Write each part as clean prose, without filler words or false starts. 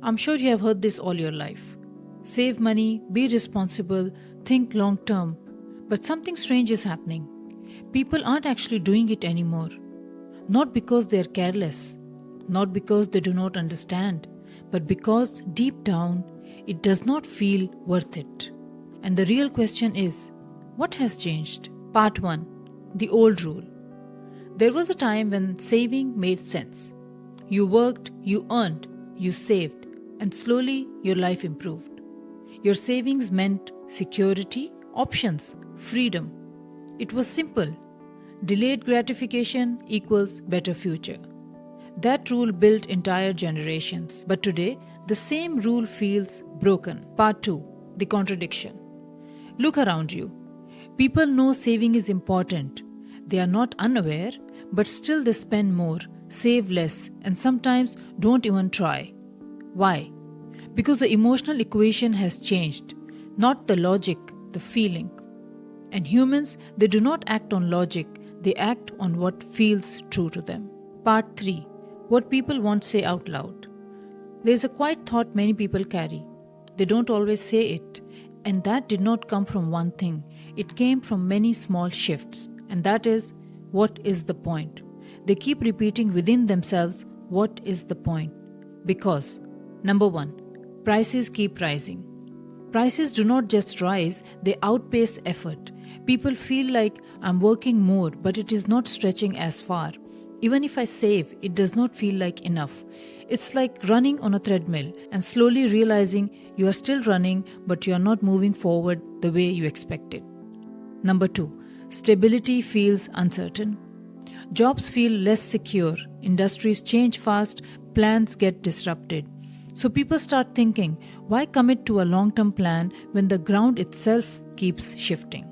I'm sure you have heard this all your life. Save money, be responsible, think long term. But something strange is happening. People aren't actually doing it anymore. Not because they're careless, not because they do not understand, but because deep down it does not feel worth it. And the real question is, what has changed? Part 1. The old rule. There was a time when saving made sense. You worked, you earned, you saved, and slowly your life improved. Your savings meant security, options, freedom. It was simple. Delayed gratification equals better future. That rule built entire generations. But today, the same rule feels broken. Part 2. The contradiction. Look around you. People know saving is important. They are not unaware, but still they spend more, save less, and sometimes don't even try. Why? Because the emotional equation has changed, not the logic, the feeling. And humans, they do not act on logic, they act on what feels true to them. Part 3. What people won't say out loud. There is a quiet thought many people carry. They don't always say it. And that did not come from one thing. It came from many small shifts. And that is, what is the point? They keep repeating within themselves, what is the point? Because, number 1, prices keep rising. Prices do not just rise, they outpace effort. People feel like I'm working more, but it is not stretching as far. Even if I save, it does not feel like enough. It's like running on a treadmill and slowly realizing you are still running, but you are not moving forward the way you expected. Number 2, stability feels uncertain. Jobs feel less secure, industries change fast, plans get disrupted. So people start thinking, why commit to a long-term plan when the ground itself keeps shifting?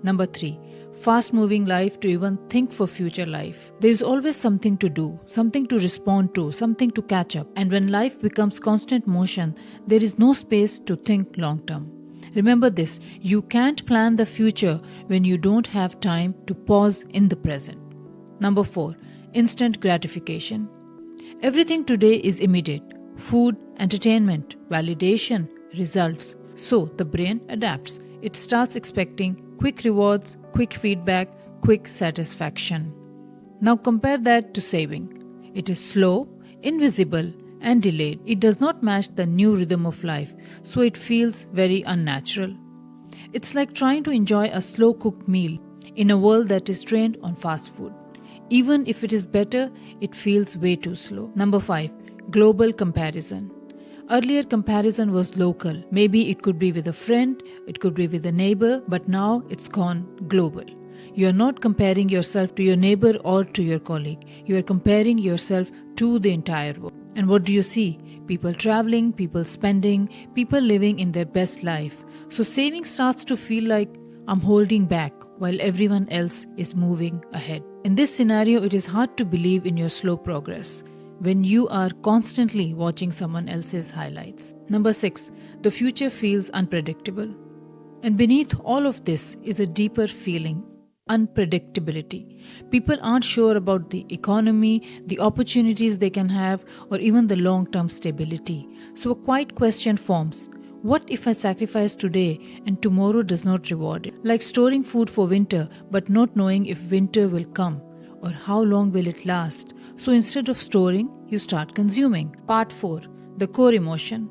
Number 3, fast-moving life to even think for future life. There is always something to do, something to respond to, something to catch up. And when life becomes constant motion, there is no space to think long-term. Remember this, you can't plan the future when you don't have time to pause in the present. Number 4, instant gratification. Everything today is immediate. Food, entertainment, validation, results. So the brain adapts. It starts expecting quick rewards, quick feedback, quick satisfaction. Now compare that to saving. It is slow, invisible, and delayed. It does not match the new rhythm of life, so it feels very unnatural. It's like trying to enjoy a slow-cooked meal in a world that is trained on fast food. Even if it is better, it feels way too slow. Number 5, global comparison. Earlier, comparison was local. Maybe it could be with a friend, it could be with a neighbor, but now it's gone global. You are not comparing yourself to your neighbor or to your colleague. You are comparing yourself to the entire world. And what do you see? People traveling, people spending, people living in their best life. So saving starts to feel like I'm holding back while everyone else is moving ahead. In this scenario, it is hard to believe in your slow progress when you are constantly watching someone else's highlights. Number 6, the future feels unpredictable. And beneath all of this is a deeper feeling, unpredictability. People aren't sure about the economy, the opportunities they can have, or even the long-term stability. So a quiet question forms. What if I sacrifice today and tomorrow does not reward it? Like storing food for winter but not knowing if winter will come or how long will it last. So instead of storing, you start consuming. Part 4. The core emotion.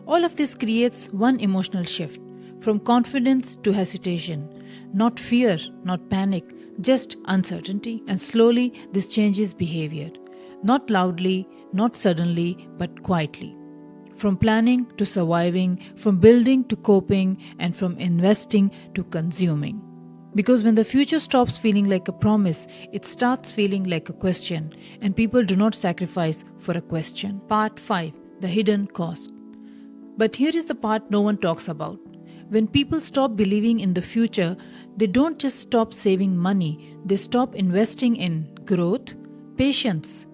All of this creates one emotional shift, from confidence to hesitation. Not fear, not panic, just uncertainty. And slowly this changes behavior. Not loudly, not suddenly, but quietly. From planning to surviving, from building to coping, and from investing to consuming. Because when the future stops feeling like a promise, it starts feeling like a question, and people do not sacrifice for a question. Part 5. The hidden cost. But here is the part no one talks about. When people stop believing in the future, they don't just stop saving money, they stop investing in growth, patience,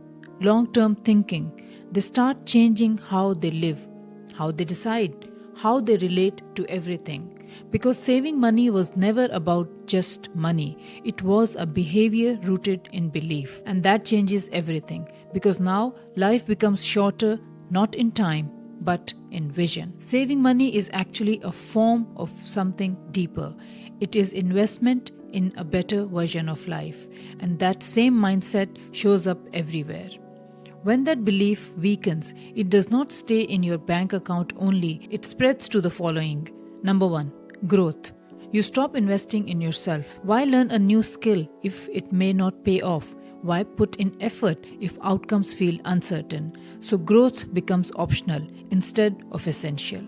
long-term thinking. They start changing how they live, how they decide, how they relate to everything. Because saving money was never about just money. It was a behavior rooted in belief. And that changes everything. Because now life becomes shorter, not in time, but in vision. Saving money is actually a form of something deeper. It is investment in a better version of life, and that same mindset shows up everywhere. When that belief weakens, it does not stay in your bank account only, it spreads to the following. Number 1, growth. You stop investing in yourself. Why learn a new skill if it may not pay off? Why put in effort if outcomes feel uncertain? So growth becomes optional instead of essential.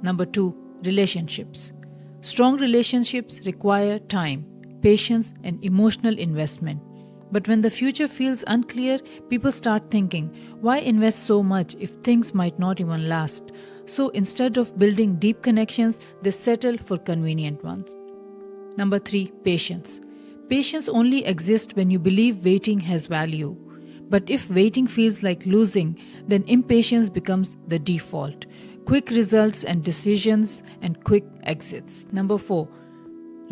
Number 2, relationships. Strong relationships require time, patience, and emotional investment. But when the future feels unclear, people start thinking, why invest so much if things might not even last? So instead of building deep connections, they settle for convenient ones. Number 3, patience. Patience only exists when you believe waiting has value. But if waiting feels like losing, then impatience becomes the default. Quick results and decisions and quick exits. Number 4,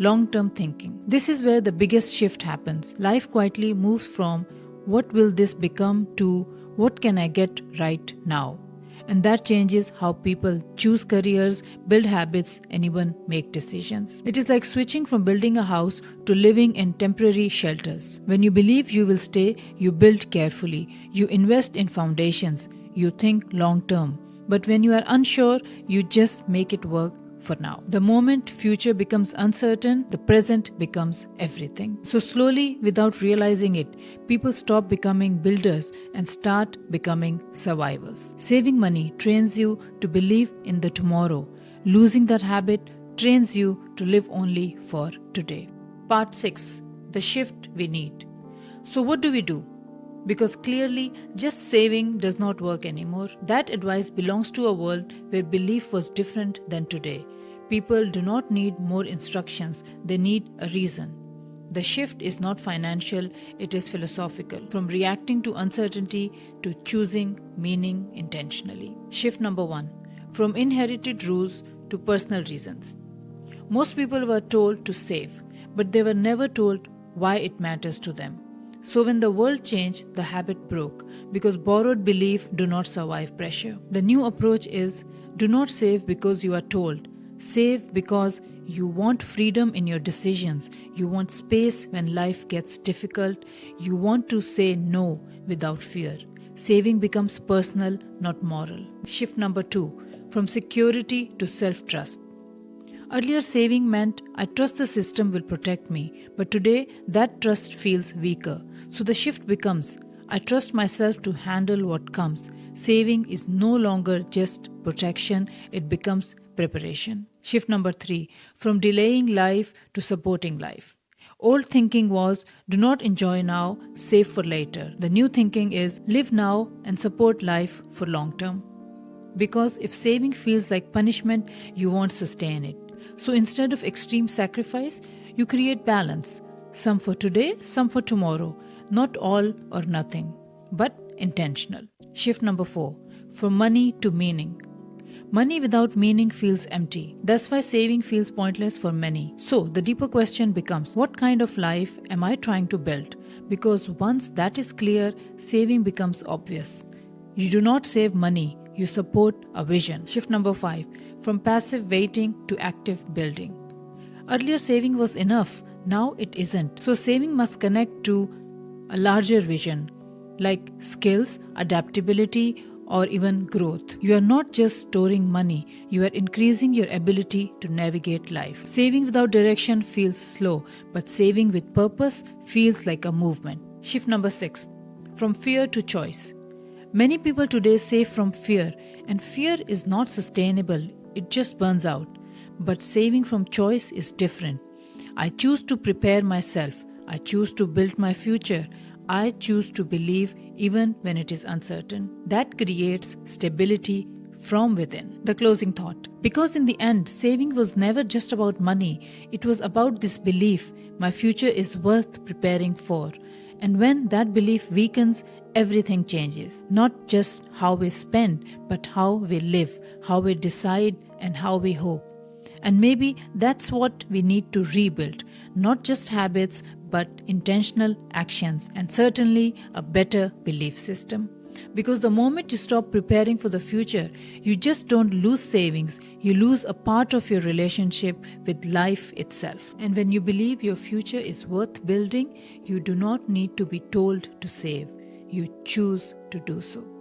long-term thinking. This is where the biggest shift happens. Life quietly moves from what will this become to what can I get right now? And that changes how people choose careers, build habits, and even make decisions. It is like switching from building a house to living in temporary shelters. When you believe you will stay, you build carefully. You invest in foundations. You think long-term. But when you are unsure, you just make it work for now. The moment future becomes uncertain, the present becomes everything. So slowly, without realizing it, people stop becoming builders and start becoming survivors. Saving money trains you to believe in the tomorrow. Losing that habit trains you to live only for today. Part 6. The shift we need. So what do we do? Because clearly, just saving does not work anymore. That advice belongs to a world where belief was different than today. People do not need more instructions, they need a reason. The shift is not financial, it is philosophical. From reacting to uncertainty to choosing meaning intentionally. Shift number 1. From inherited rules to personal reasons. Most people were told to save, but they were never told why it matters to them. So when the world changed, the habit broke because borrowed belief do not survive pressure. The new approach is do not save because you are told. Save because you want freedom in your decisions. You want space when life gets difficult. You want to say no without fear. Saving becomes personal, not moral. Shift number 2. From security to self-trust. Earlier, saving meant I trust the system will protect me, but today that trust feels weaker. So the shift becomes I trust myself to handle what comes. Saving is no longer just protection, it becomes preparation. Shift number 3. From delaying life to supporting life. Old thinking was do not enjoy now, save for later. The new thinking is live now and support life for long term. Because if saving feels like punishment, you won't sustain it. So instead of extreme sacrifice, you create balance. Some for today, some for tomorrow. Not all or nothing, but intentional. Shift number 4. From money to meaning. Money without meaning feels empty. That's why saving feels pointless for many. So the deeper question becomes, what kind of life am I trying to build? Because once that is clear, saving becomes obvious. You do not save money, you support a vision. Shift number 5. From passive waiting to active building. Earlier saving was enough, now it isn't. So saving must connect to a larger vision like skills, adaptability, or even growth. You are not just storing money, you are increasing your ability to navigate life. Saving without direction feels slow, but saving with purpose feels like a movement. Shift number 6. From fear to choice. Many people today save from fear, and fear is not sustainable, it just burns out. But saving from choice is different. I choose to prepare myself. I choose to build my future. I choose to believe even when it is uncertain. That creates stability from within. The closing thought. Because in the end, saving was never just about money. It was about this belief, my future is worth preparing for. And when that belief weakens, everything changes. Not just how we spend, but how we live, how we decide, and how we hope. And maybe that's what we need to rebuild. Not just habits, but intentional actions, and certainly a better belief system. Because the moment you stop preparing for the future, you just don't lose savings, you lose a part of your relationship with life itself. And when you believe your future is worth building, you do not need to be told to save. You choose to do so.